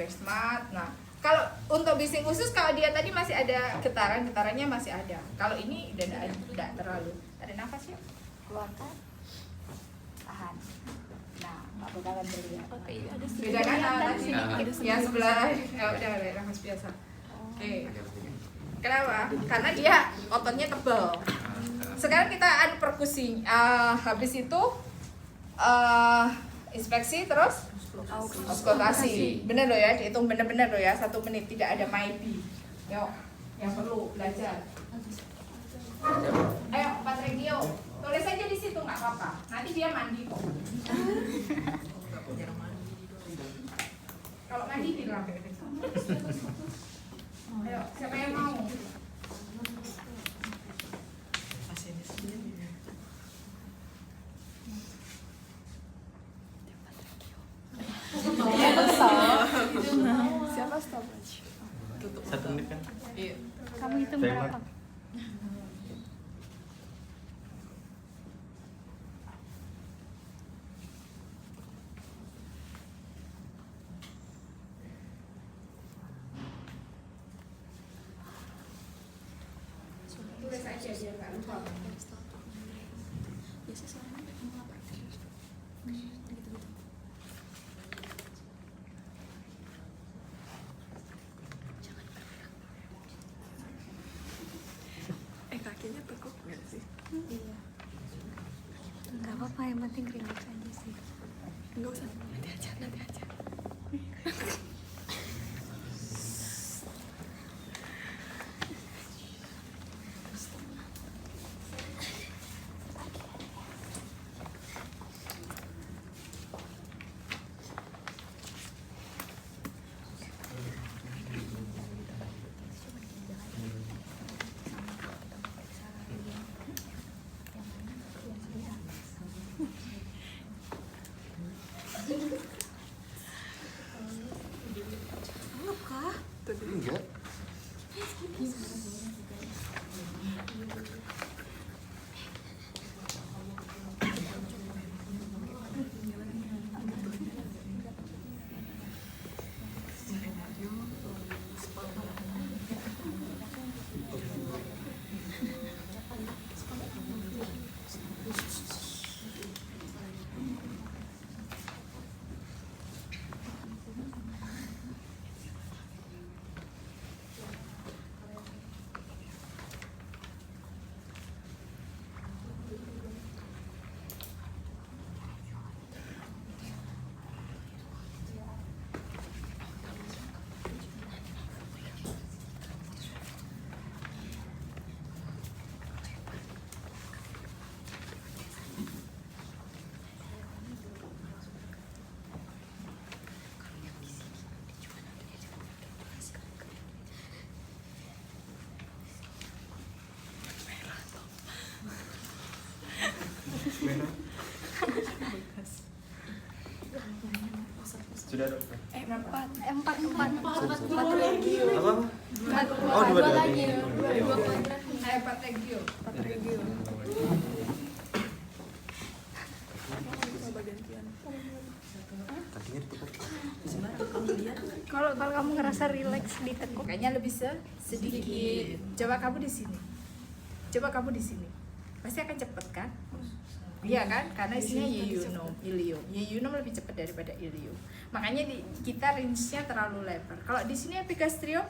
smart. Nah, kalau untuk bising khusus, kalau dia tadi masih ada getarannya masih ada. Kalau ini udah tidak terlalu. Ada nafas ya? Keluarkan. Tahan. Nah, nggak bakalan terlihat. Oke, ada Beda kan tadi? Yang sebelah. Ya udah, nafas biasa. Oke. Kenapa? Karena dia ototnya tebal. Sekarang kita adu perkusi. Habis itu inspeksi terus auskultasi. Bener loh ya, dihitung bener-bener loh ya, 1 menit, tidak ada maybe. Yuk, yang perlu belajar. Ayo, Pak Regio, tulis aja di situ nggak apa-apa. Nanti dia mandi kok. Kalau mandi bilang. Ayo, siapa yang mau? Siapa stop? 1 menit kan? Iya. Kamu hitung berapa? Tulis aja biar nggak lupa. Kakinya tekuk nggak sih? Iya. Gak apa-apa, yang penting relax aja sih. Nggak usah, nanti aja. Enggak. Sudah dokter. Empat Regio. Apa? Oh, dua lagi. Ayo, Pak Regio. Coba gantian. Kakinya ditekuk. Kalau kamu ngerasa relax ditekuk, Kayaknya lebih sedikit. Coba kamu di sini. Pasti akan cepet kan? Iya kan? Karena isinya yeyunum, ilium. Yeyunum lebih cepat daripada ilium. Makanya kita range-nya terlalu lebar. Kalau di sini epigastrium,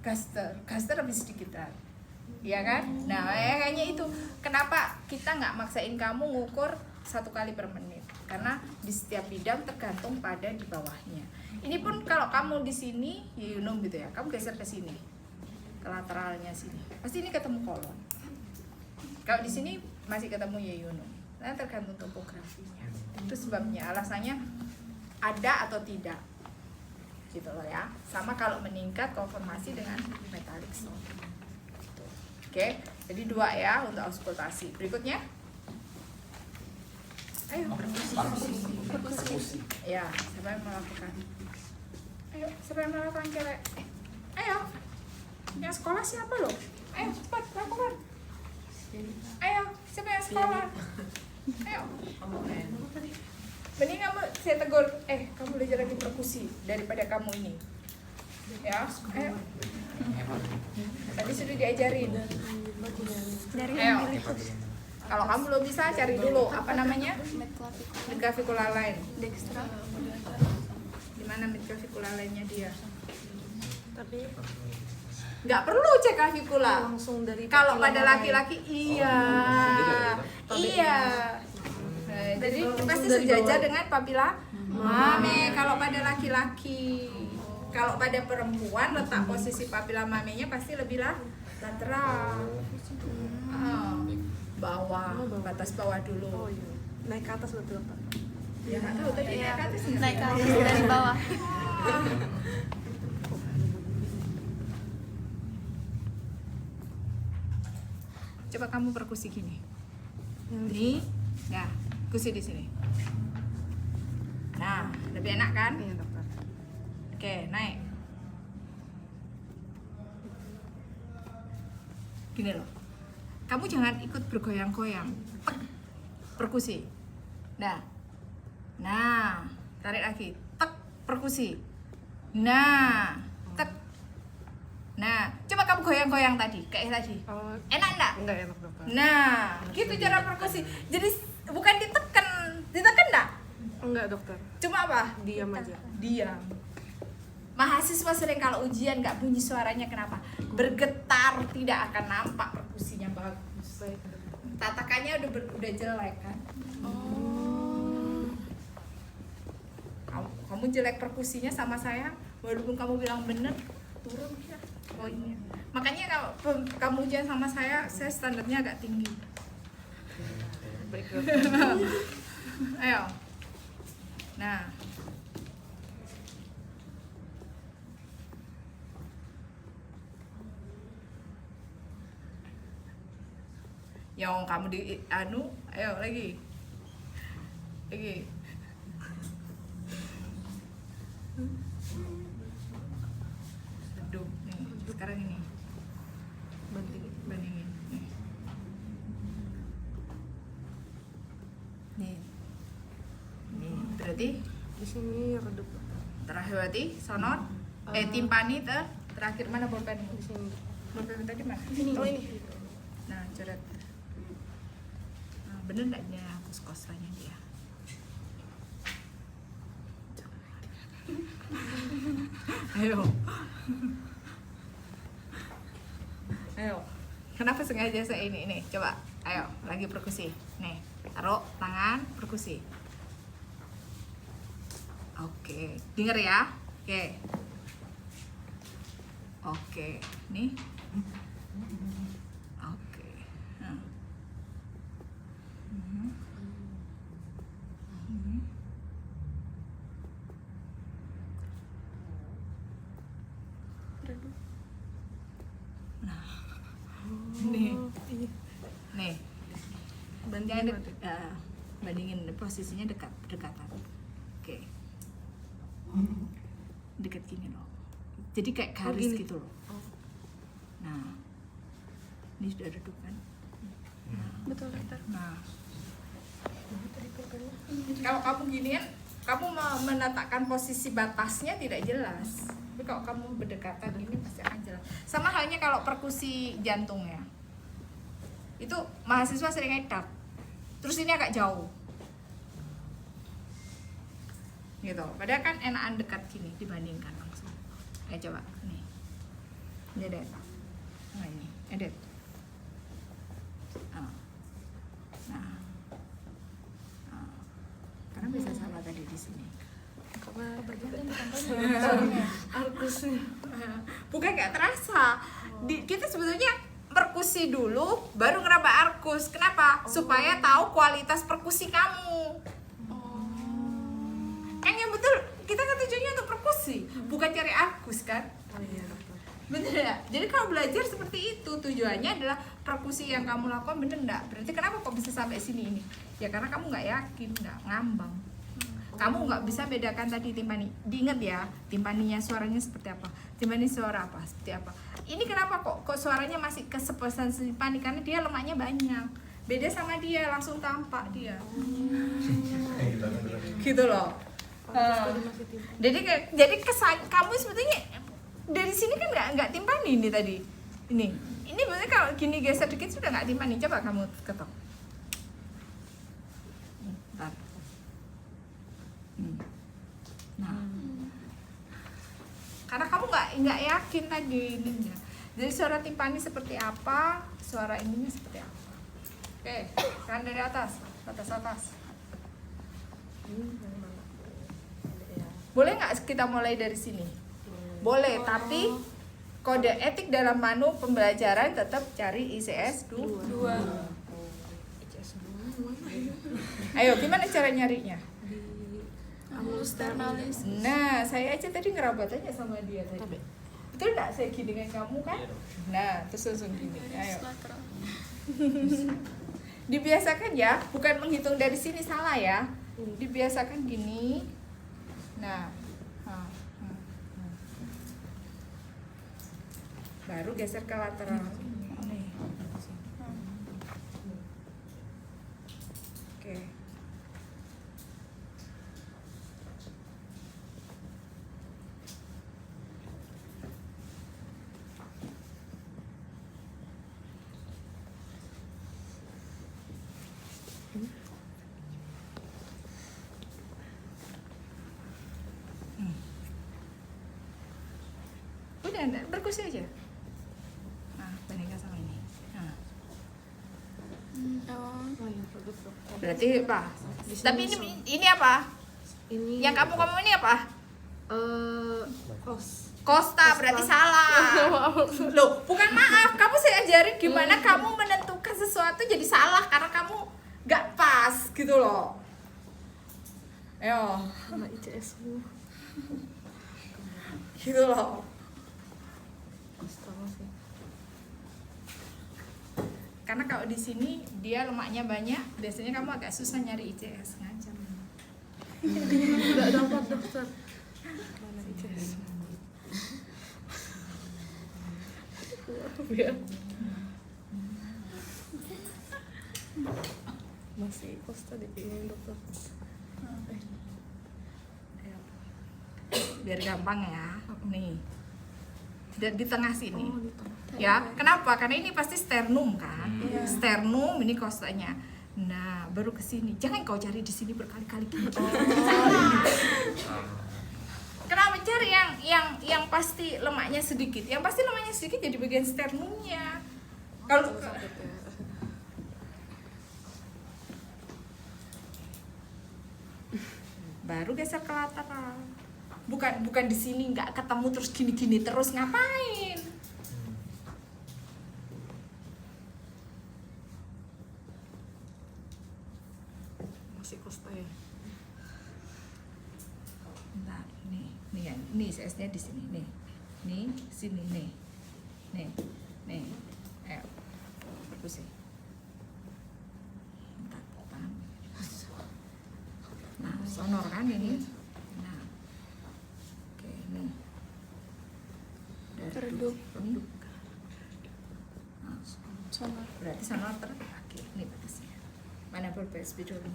gaster lebih sedikit. Iya kan? Nah, kayaknya itu. Kenapa kita nggak maksain kamu ngukur 1 kali per menit? Karena di setiap bidang tergantung pada di bawahnya. Ini pun kalau kamu di sini yeyunum gitu ya, kamu geser ke sini, ke lateralnya sini. Pasti ini ketemu kolon. Kalau di sini masih ketemu yeyunum. Nah, tergantung topografinya. Itu sebabnya, alasannya ada atau tidak. Gitu loh ya. Sama kalau meningkat konformasi dengan metalik stone. Gitu. Oke, jadi 2 ya untuk auskultasi. Berikutnya. Ayo, perkusi. Ya, siapa yang melakukan? Ayo, siapa yang melakukan kere? Ayo. Yang sekolah siapa loh? Ayo, cepat lakukan. Ayo, siapa yang sekolah? Ayo. Mending kamu saya tegur, kamu belajar lagi perkusi daripada kamu ini. Ya, tadi sudah diajarin. Dari Ayo. yang berikut. Kalau kamu belum bisa, cari dulu apa namanya? Midclavicular line. Dextra. Di mana midclavicular line-nya dia? Tapi Nggak perlu cek clavicula. langsung dari Kalau pada papila laki-laki iya. Iya. Nah, jadi pasti dari sejajar bawah. dengan papila mame kalau pada laki-laki. Kalau pada perempuan letak posisi papila mamenya pasti lebih lateral. Bawah, batas bawah Oh dulu. iya. Naik ke atas berarti Pak. Ya nggak tahu tadi naik ke atas nggak? Naik ke atas dari bawah. Coba kamu perkusi gini. Nih, nah, kusi di sini. Nah, lebih enak kan? Iya dokter. Oke, naik. Gini loh. Kamu jangan ikut bergoyang-goyang. Tek. Perkusi. Nah. Nah, tarik lagi. Tek, perkusi. Nah, tek. Nah, coba kamu goyang-goyang tadi, kayak tadi. Oh, Enak enggak? enggak enak dokter. Nah, gitu cara perkusi. Jadi bukan ditekan enggak? Enggak dokter. Cuma apa? Diam aja. Diam. Mahasiswa sering kalau ujian nggak bunyi suaranya kenapa? Bergetar, tidak akan nampak perkusinya bagus. Baik dokter. Tatakannya udah jelek kan? Kamu jelek perkusinya sama saya, walaupun kamu bilang bener, turun ya poinnya. Makanya kalau kamu ujian sama saya standarnya agak tinggi. Baik dokter. Ayo. Nah. Yang kamu di ayo lagi. Lagi. Redup nih. Sekarang ini. Bandingin. Nih. Nih, berarti Di sini redup dokter. terakhir berarti sonor timpani terakhir mana bolpen? Di sini. Bolpen tadi mana? Oh ini. Nah, coret. Nah, bener nggak dia hapus kosanya dia? Ayo. Ayo. Kenapa sengaja saya ini? Coba. Ayo, lagi perkusi. Nih, taruh tangan perkusi. Oke, denger ya. Oke. Oke, nih. Oke. Nah. Mhm. Mhm. Redup. Nih, Iya. nih. Bandingin Jangan berarti. bandingin posisinya dekatan. Oke. Dekat gini loh. Jadi kayak garis gini. gitu loh. Oh. Nah. Ini sudah redup kan? Betul dokter. Nah. Kalau kamu ginian, kamu menetapkan posisi batasnya tidak jelas. Tapi kalau kamu berdekatan ini pasti akan jelas. Sama halnya kalau perkusi jantung ya. Itu mahasiswa sering edak. Terus ini agak jauh. Gitu. Padahal kan enakan dekat gini dibandingkan langsung. Ayo coba nih. Ini Edet. Nah ini, Edet. Nah. Karena bisa salah tadi di sini. Karena bagian Iya. arkusnya. Bukan nggak terasa. Kita sebetulnya perkusi dulu, baru ngeraba arkus. Kenapa? Supaya tahu kualitas perkusi kamu. Yang betul, kita kan tujuannya untuk perkusi, bukan cari arkus kan? Oh iya dokter. Bener ya? Jadi kalau belajar seperti itu, tujuannya adalah perkusi yang kamu lakukan bener nggak? Berarti kenapa kok bisa sampai sini ini? Ya karena kamu nggak yakin, nggak ngambang. Kamu nggak bisa bedakan tadi timpani. Diingat ya, timpaninya suaranya seperti apa? Timpani suara apa? Seperti apa? Ini kenapa kok suaranya masih kesepesan timpani? Karena dia lemaknya banyak. Beda sama dia, langsung tampak dia. Gitu loh. Jadi kesan kamu sebetulnya dari sini kan nggak timpani ini tadi. Ini berarti kalau gini geser dikit sudah nggak timpani. Coba kamu ketok. Bentar. Nah, karena kamu nggak yakin tadi ininya. Jadi suara timpani seperti apa, suara ininya seperti apa. Oke, kan dari atas. Boleh nggak kita mulai dari sini? Boleh, tapi kode etik dalam manu pembelajaran tetap cari ICS 2. Ayo, gimana cara nyarinya? Amulus ternalis. Nah, saya aja tadi ngerabat aja sama dia tadi. Betul nggak saya gini dengan kamu kan? Nah, terus langsung gini. Ayo. Dibiasakan ya, bukan menghitung dari sini salah ya. Dibiasakan gini. Nah, baru geser ke lateral. Nih. Oke. Udah, berkursi aja. Nah, bandingkan sama ini. Nah. Oh iya, bagus dok. Berarti apa? Tapi ini apa? Ini Yang kamu ini apa? Costa Berarti salah. Loh, bukan maaf. Kamu saya ajarin gimana kamu menentukan sesuatu jadi salah karena kamu gak pas gitu loh. Ayo, sama ICS gitu loh. Karena kalau di sini dia lemaknya banyak, biasanya kamu agak susah nyari ICS, ngancam. Udah dapat dokter. Mana ICS? Ya. Masih Costa dipingin dokter. Biar gampang ya. Nih. Dan di tengah sini. Oh, di tengah. Ya, kenapa? Karena ini pasti sternum kan. Sternum ini kostanya. Nah, baru ke sini. Jangan kau cari di sini berkali-kali gitu. Salah. Kenapa cari yang pasti lemaknya sedikit? Yang pasti lemaknya sedikit jadi bagian sternumnya. Kalau baru geser ke lateral. Bukan di sini nggak ketemu terus gini-gini terus ngapain? Masih Costa ya. Bentar, nih ya, nih CS-nya di sini nih. Nih, sini nih. Nih. Ayo. Pusing. Bentar, tahan. Nah, sonor kan ini. Nah. Oke, nih. Redup. Nah, Sonor. berarti sonor oke, ini batasnya. Mana PSB dulu?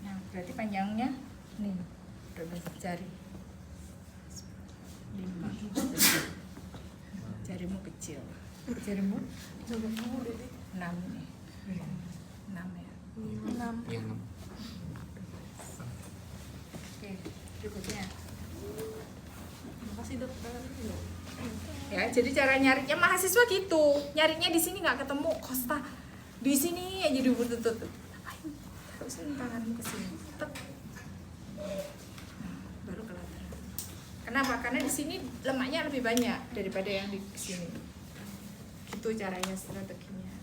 Nah, berarti panjangnya nih 12 jari. 5. Jarimu kecil. Jarimu 6 nih. 6 ya. 6. Yang Oke, berikutnya. Makasih dokter. Ya, jadi cara nyarinya mahasiswa gitu. Nyarinya di sini nggak ketemu Costa. Di sini aja dibutut. Ayo, taruh sini tanganmu ke sini. Tek. Nah, baru ke lateral. Kenapa? Karena di sini lemaknya lebih banyak daripada yang di sini. Gitu caranya, strateginya.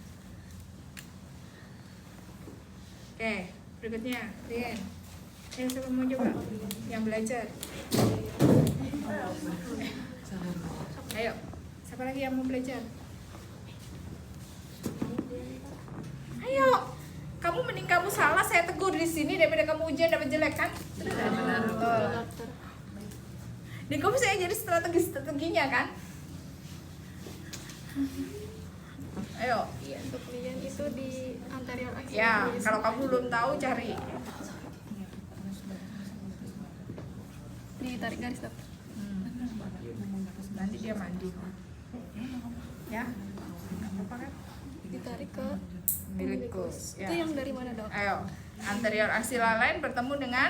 Oke, berikutnya, Rian. Siapa mau coba? Yang belajar. Ayo, siapa lagi yang mau belajar? Ayo, kamu mending kamu salah, saya tegur di sini daripada kamu ujian dapat jelek kan? Betul. Nih kamu saya jadi strategi-strateginya kan? Ayo. Iya, untuk lian itu di anterior axial. Ya, kalau kamu belum tahu cari. Ditarik garis dokter. Nanti dia mandi. Ya. Nggak apa-apa kan? Ditarik ke Umbilicus. Itu Ya. yang dari mana dok? Ayo. Anterior axilla line bertemu dengan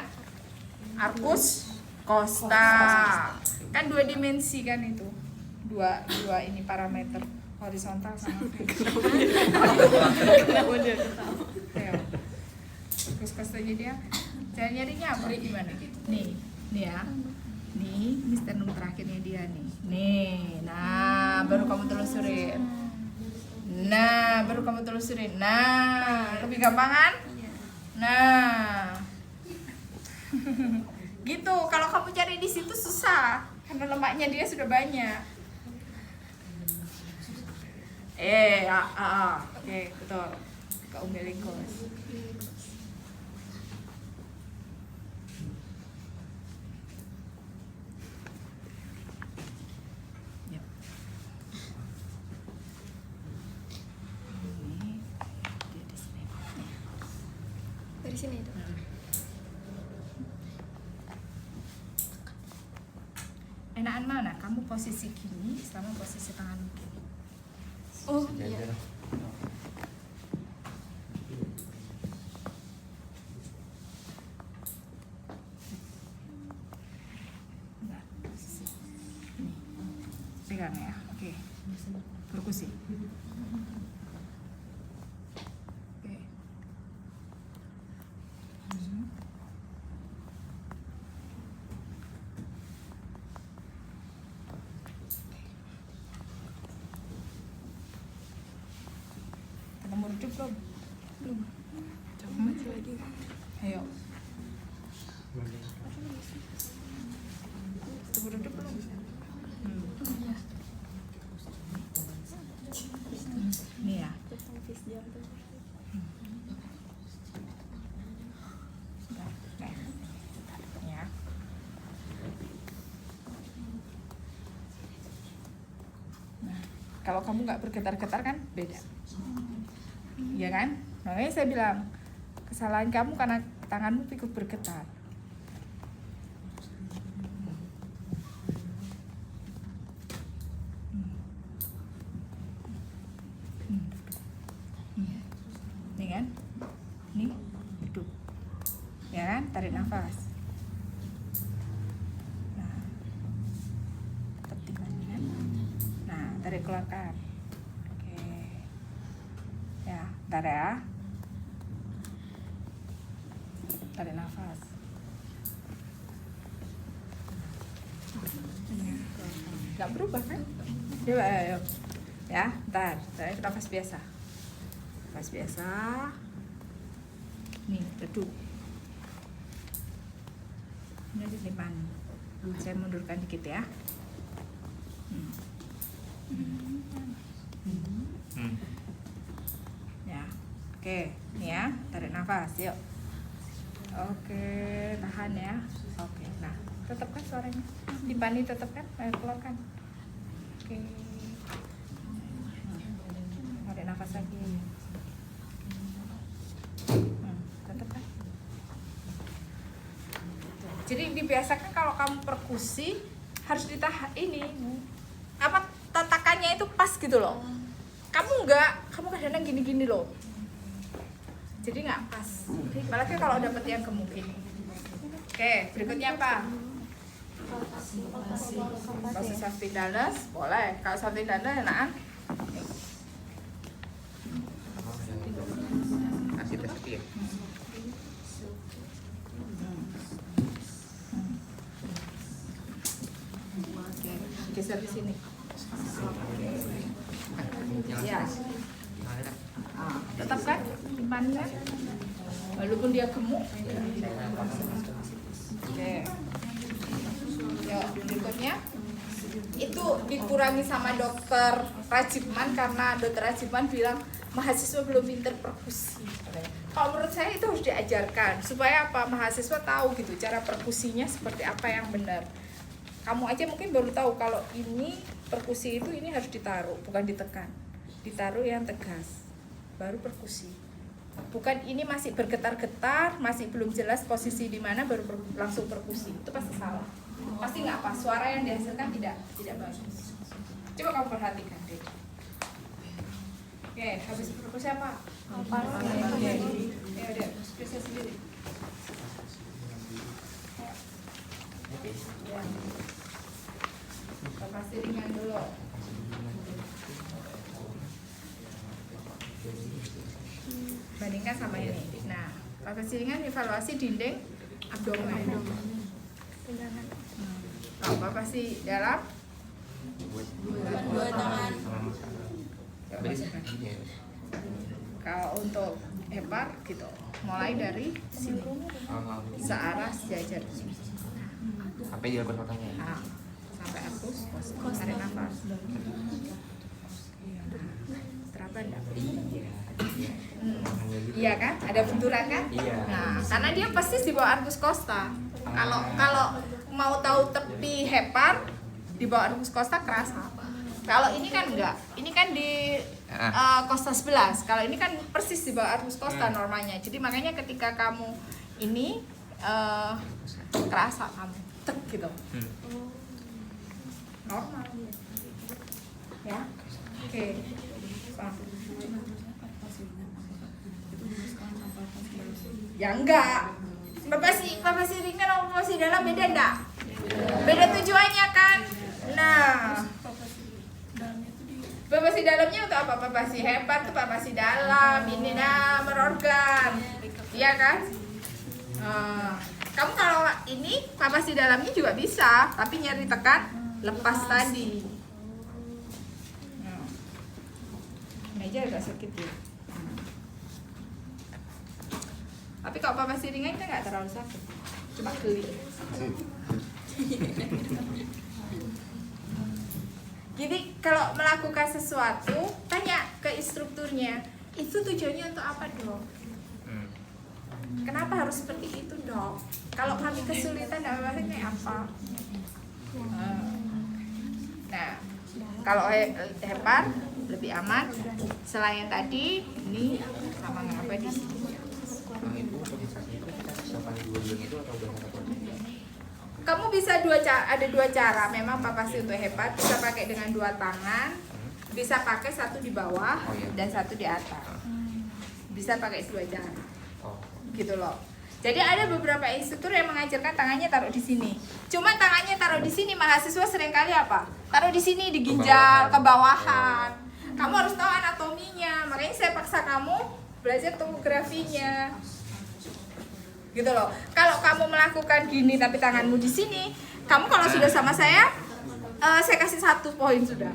arcus costa. Kan 2 dimensi kan itu. Dua ini parameter horizontal sama Kenapa dia ketawa? Ayo. Arcus costa dia. Cara nyarinya apa gimana? Nih ya. Nih sternum terakhirnya dia nih. Nih. Nah, baru kamu telusurin. Nah, baru kamu telusurin. Nah, lebih gampang kan? Nah. Gitu. Kalau kamu cari di situ susah karena lemaknya dia sudah banyak. Oke, betul. Ke umbilicus. Yap. Ini dia di sini. Dari sini dok. Enakan mana? Kamu posisi gini sama posisi tangan gini. Oh iya. Nah, posisi. Nih. Pegang ya. Oke. Perkusi. Oke. Ketemu redup belum? Belum. Coba maju lagi. Ayo. Ketemu redup belum? Nih ya. Pelvis jantung. Nah, ya. Nah, kalau kamu nggak bergetar-getar kan beda, ya kan? Makanya saya bilang kesalahan kamu karena tanganmu ikut bergetar. Nih kan? Nih, hidup. Ya kan? Tarik nafas. Nah, tetap tinggalin kan? Nah, tarik keluarkan. Oke. Ya, ntar ya. Tarik nafas. Gak berubah kan? Coba ayo. Ya, ntar. Tarik nafas biasa. Nafas biasa. Nih, redup. Ini di depan. Saya mundurkan dikit ya. Ya, oke, nih ya, tarik nafas, yuk. Oke, tahan ya. Oke, nah, tetap kan suaranya. Dipani tetap kan, ayo keluarkan. Oke. Tarik nafas lagi. Tetap kan. Jadi dibiasakan kalau kamu perkusi harus ditahan ini. Apa tatakannya itu pas gitu loh. Kamu kadang-kadang gini-gini loh. Jadi nggak pas. Apalagi kalau dapet yang gemuk ini. Oke, berikutnya apa? Proses Saphidalis, boleh. Kalau Saphidalis enakan. Asiti ya. Oke, geser di sini. Ya. Tetap kan timpannya, walaupun dia gemuk. Oke. Yuk, berikutnya itu dikurangi sama dokter Rajibman karena dokter Rajibman bilang mahasiswa belum pinter perkusi. Kalau menurut saya itu harus diajarkan supaya apa, mahasiswa tahu gitu cara perkusinya seperti apa yang benar. kamu aja mungkin baru tahu kalau ini perkusi itu ini harus ditaruh, bukan ditekan. Ditaruh yang tegas, baru perkusi. Bukan ini masih bergetar-getar, masih belum jelas posisi di mana baru langsung perkusi. Itu pasti salah. Pasti nggak pas, suara yang dihasilkan tidak bagus. Coba kamu perhatikan deh. Oke, habis perkusi apa? Ya udah, perkusi sendiri. Ya. Pasti ringan dulu. Bandingkan sama ini. Nah, pasti ringan evaluasi dinding abdomen. Kalau pasti dalam Dua tangan. ya, masukkan. Kalau untuk hepar gitu, mulai dari sini searah sejajar Sampai di lepas matanya. nah, sampai hapus, tarik nafas. Teraba enggak? Iya kan? Ada benturan kan? Iya. Nah, karena dia persis di bawah arcus costa. Kalau mau tahu tepi hepar di bawah arcus costa kerasa. Kalau ini kan enggak. Ini kan di costa 11. Kalau ini kan persis di bawah arcus costa normalnya. Jadi makanya ketika kamu ini kerasa kamu tek gitu. Normal. Ya. Oke. Ya enggak. Bapak si ringan sama bapak si dalam beda enggak? Beda tujuannya kan? Nah, bapak si dalamnya untuk apa? Bapak si hebat tuh bapak si dalam. Ini merorgan. Iya kan? Kamu kalau ini bapak si dalamnya juga bisa, tapi nyari tekan lepas tadi. Meja agak sakit ya. Tapi kalau papa ringan kita nggak terlalu sakit, cuma geli. Jadi kalau melakukan sesuatu, tanya ke instrukturnya, itu tujuannya untuk apa dok? Kenapa harus seperti itu dok? Kalau kami kesulitan, kayak apa? Nah, kalau hepar lebih aman. Selain tadi, ini sama ngapa di sini? Kamu bisa ada dua cara. Memang papasi untuk hepat bisa pakai dengan dua tangan, bisa pakai satu di bawah dan satu di atas. Bisa pakai dua cara, gitu loh. Jadi ada beberapa instruktur yang mengajarkan tangannya taruh di sini. Cuma tangannya taruh di sini, mahasiswa seringkali apa? Taruh di sini di ginjal, kebawahan. Kamu harus tahu anatominya. Makanya saya paksa kamu belajar tomografinya. Gitu loh. Kalau kamu melakukan gini tapi tanganmu di sini, kamu kalau sudah sama saya kasih 1 poin sudah.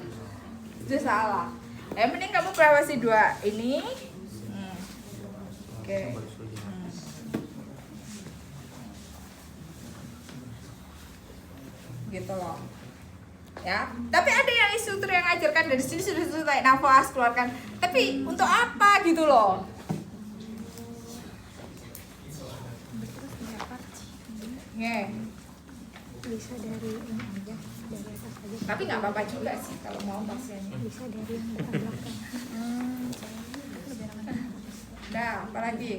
Itu salah. Mending kamu pelawasi 2 ini. Oke. Gitu loh. Ya, tapi ada yang instruktur yang ngajarkan dari sini sudah tarik nafas, keluarkan. Tapi untuk apa gitu loh? Bisa dari ini aja, dari atas aja. Tapi nggak apa-apa juga sih kalau mau pasiennya. Bisa dari yang depan belakang. Nah, apalagi?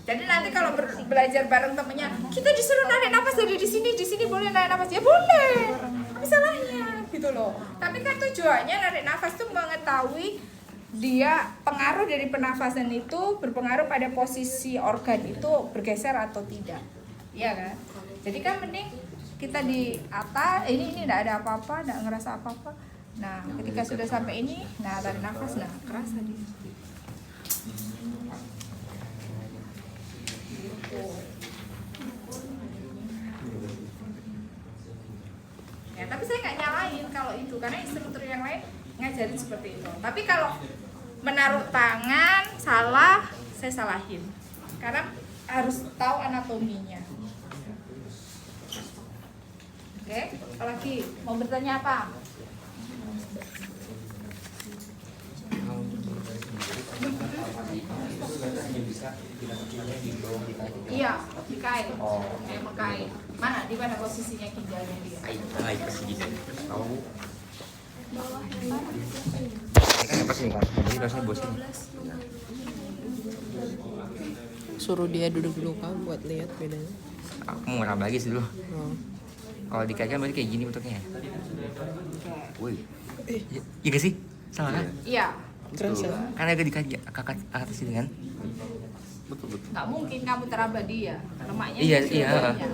Jadi nanti kalau belajar bareng temennya, kita disuruh narik nafas dari di sini boleh narik nafas ya boleh. Apa salahnya gitu loh. Tapi kan tujuannya narik nafas tuh mengetahui dia pengaruh dari pernafasan itu berpengaruh pada posisi organ itu bergeser atau tidak. Iya kan? Jadi kan mending kita di atas, ini tidak ada apa-apa, tidak ngerasa apa-apa. Nah, ketika sudah sampai ini, nah tarik nafas, nah kerasa dia. Ya, tapi saya nggak nyalain kalau itu, karena instruktur yang lain ngajarin seperti itu. Tapi kalau menaruh tangan salah, saya salahin, karena harus tahu anatominya. Oke, apalagi mau bertanya apa? Iya, di kain. Kayak Mana? Di mana posisinya ginjalnya dia? Naik ke sini kan. Tahu. Bawah hepar. Ini kan apa sih kan? Jadi rasanya bos ini. Suruh dia duduk dulu Kak buat lihat bedanya. Aku mau ngeraba lagi sih dulu. Oh. Kalau dikaitkan berarti kayak gini bentuknya. Woi. Eh, Iya gak sih? Sama kan? Iya. kerasa. Kan agak dikait ke atas sini kan? Nggak mungkin kamu teraba dia. Lemaknya Iya, di iya. seluruhnya.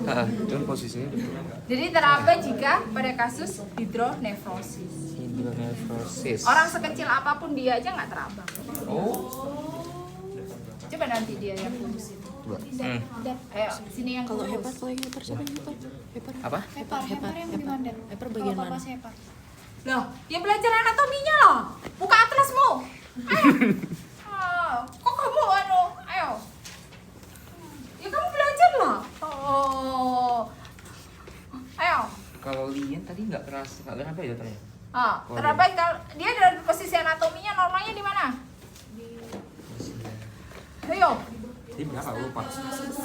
Itu posisinya betul. Jadi teraba jika pada kasus hidronefrosis. Hidronefrosis. Orang sekecil apapun dia aja nggak teraba. Oh. Coba nanti dia yang kurus itu. Ayo, sini yang Kalau kurus. hepar, kalau yang hepar siapa yang hepar? Hepar. Apa? Hepar yang di mana? Hepar bagian Kalau mana? papa hepar. Loh, ya belajar anatominya loh. Buka atlasmu. Ayo. Kok kamu ayo. Ya kamu belajar lah. Oh. Ayo. Kalau Lian tadi nggak keras, nggak kenapa ya dokternya? Teraba kalau dia dari posisi anatominya normalnya di mana? Ayo. Tadi berapa? Aku lupa.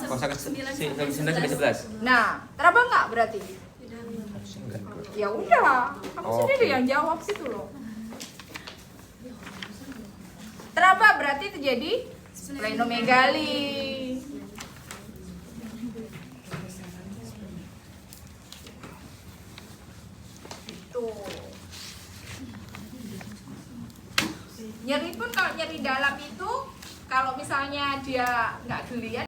Kalau saya 9 sampai 11. Nah, teraba nggak berarti? Enggak. Ya udah, kamu Oke. sendiri yang jawab situ loh. Teraba berarti terjadi splenomegali. Tuh. Nyeri pun kalau nyeri dalam itu, kalau misalnya dia nggak geliat